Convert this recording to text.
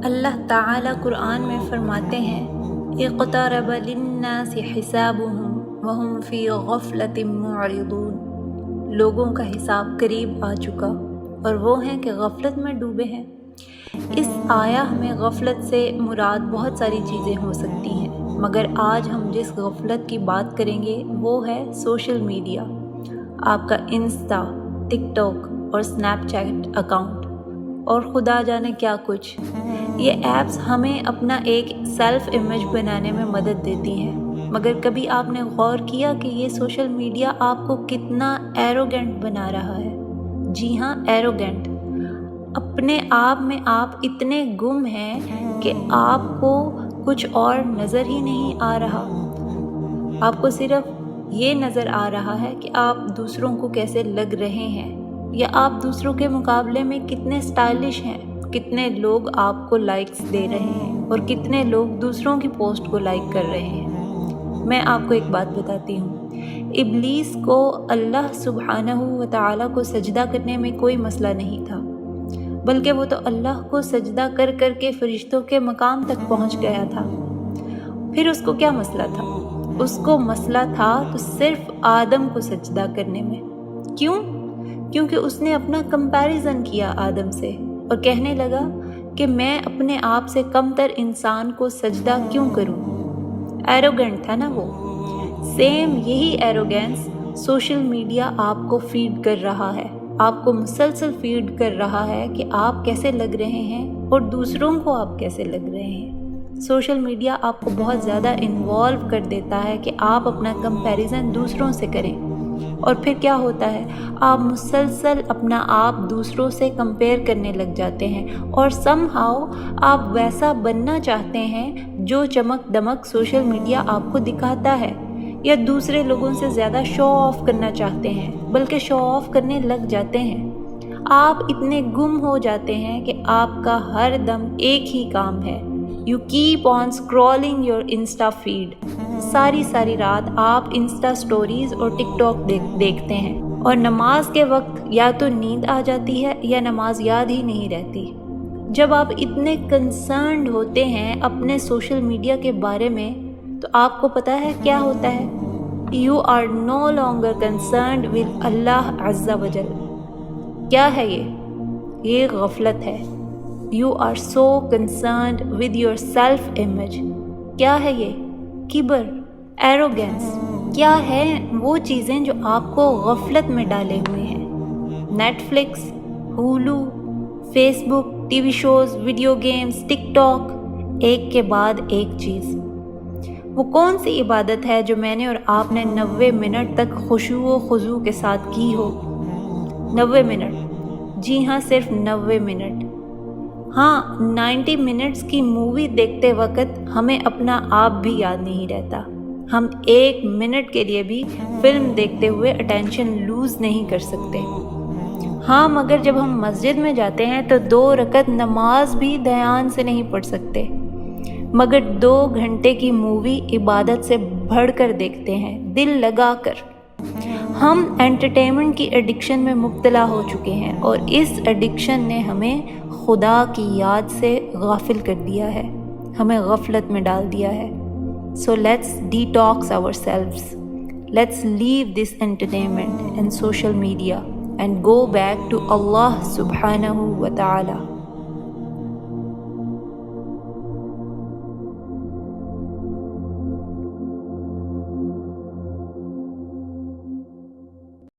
اللہ تعالیٰ قرآن میں فرماتے ہیں اقترب للناس حسابهم وهم فی غفلۃ معرضون، لوگوں کا حساب قریب آ چکا اور وہ ہیں کہ غفلت میں ڈوبے ہیں۔ اس آیا میں غفلت سے مراد بہت ساری چیزیں ہو سکتی ہیں، مگر آج ہم جس غفلت کی بات کریں گے وہ ہے سوشل میڈیا، آپ کا انسٹا، ٹک ٹاک اور اسنیپ چیٹ اکاؤنٹ اور خدا جانے کیا کچھ۔ یہ ایپس ہمیں اپنا ایک سیلف امیج بنانے میں مدد دیتی ہیں، مگر کبھی آپ نے غور کیا کہ یہ سوشل میڈیا آپ کو کتنا ایروگینٹ بنا رہا ہے؟ جی ہاں، ایروگینٹ۔ اپنے آپ میں آپ اتنے گم ہیں کہ آپ کو کچھ اور نظر ہی نہیں آ رہا۔ آپ کو صرف یہ نظر آ رہا ہے کہ آپ دوسروں کو کیسے لگ رہے ہیں، یا آپ دوسروں کے مقابلے میں کتنے اسٹائلش ہیں، کتنے لوگ آپ کو لائکس دے رہے ہیں اور کتنے لوگ دوسروں کی پوسٹ کو لائک کر رہے ہیں۔ میں آپ کو ایک بات بتاتی ہوں، ابلیس کو اللہ سبحانہ و تعالیٰ کو سجدہ کرنے میں کوئی مسئلہ نہیں تھا، بلکہ وہ تو اللہ کو سجدہ کر کر کے فرشتوں کے مقام تک پہنچ گیا تھا۔ پھر اس کو کیا مسئلہ تھا؟ اس کو مسئلہ تھا تو صرف آدم کو سجدہ کرنے میں۔ کیوں؟ کیونکہ اس نے اپنا کمپیریزن کیا آدم سے اور کہنے لگا کہ میں اپنے آپ سے کم تر انسان کو سجدہ کیوں کروں؟ ایروگینٹ تھا نا وہ۔ سیم یہی ایروگینس سوشل میڈیا آپ کو فیڈ کر رہا ہے، آپ کو مسلسل فیڈ کر رہا ہے کہ آپ کیسے لگ رہے ہیں اور دوسروں کو آپ کیسے لگ رہے ہیں۔ سوشل میڈیا آپ کو بہت زیادہ انوالو کر دیتا ہے کہ آپ اپنا کمپیریزن دوسروں سے کریں، اور پھر کیا ہوتا ہے، آپ مسلسل اپنا آپ دوسروں سے کمپیئر کرنے لگ جاتے ہیں اور سم ہاؤ آپ ویسا بننا چاہتے ہیں جو چمک دمک سوشل میڈیا آپ کو دکھاتا ہے، یا دوسرے لوگوں سے زیادہ شو آف کرنا چاہتے ہیں، بلکہ شو آف کرنے لگ جاتے ہیں۔ آپ اتنے گم ہو جاتے ہیں کہ آپ کا ہر دم ایک ہی کام ہے، you keep on scrolling your insta feed. ساری رات آپ انسٹا سٹوریز اور ٹک ٹاک دیکھتے ہیں، اور نماز کے وقت یا تو نیند آ جاتی ہے یا نماز یاد ہی نہیں رہتی۔ جب آپ اتنے کنسرنڈ ہوتے ہیں اپنے سوشل میڈیا کے بارے میں تو آپ کو پتہ ہے کیا ہوتا ہے؟ You are no longer concerned with Allah عز و جل۔ کیا ہے یہ غفلت ہے۔ You are so concerned with your self image. کیا ہے یہ؟ کبر، ایروگینس۔ کیا ہے وہ چیزیں جو آپ کو غفلت میں ڈالے ہوئے ہیں؟ Netflix, Hulu, Facebook, T V shows, video games, TikTok, ایک کے بعد ایک چیز۔ وہ کون سی عبادت ہے جو میں نے اور آپ نے 90 منٹ تک خشوع و خضوع کے ساتھ کی ہو؟ 90 منٹ، جی ہاں، صرف 90 منٹ۔ ہاں، 90 منٹس کی مووی دیکھتے وقت ہمیں اپنا آپ بھی یاد نہیں رہتا۔ ہم 1 منٹ کے لیے بھی فلم دیکھتے ہوئے اٹینشن لوز نہیں کر سکتے۔ ہاں، مگر جب ہم مسجد میں جاتے ہیں تو 2 رکعت نماز بھی دھیان سے نہیں پڑھ سکتے، مگر 2 گھنٹے کی مووی عبادت سے بڑھ کر دیکھتے ہیں، دل لگا کر۔ ہم انٹرٹینمنٹ کی ایڈکشن میں مبتلا ہو چکے ہیں، اور اس ایڈکشن نے ہمیں خدا کی یاد سے غافل کر دیا ہے، ہمیں غفلت میں ڈال دیا ہے۔ So let's detox ourselves. Let's leave this entertainment and social media and go back to Allah subhanahu wa ta'ala.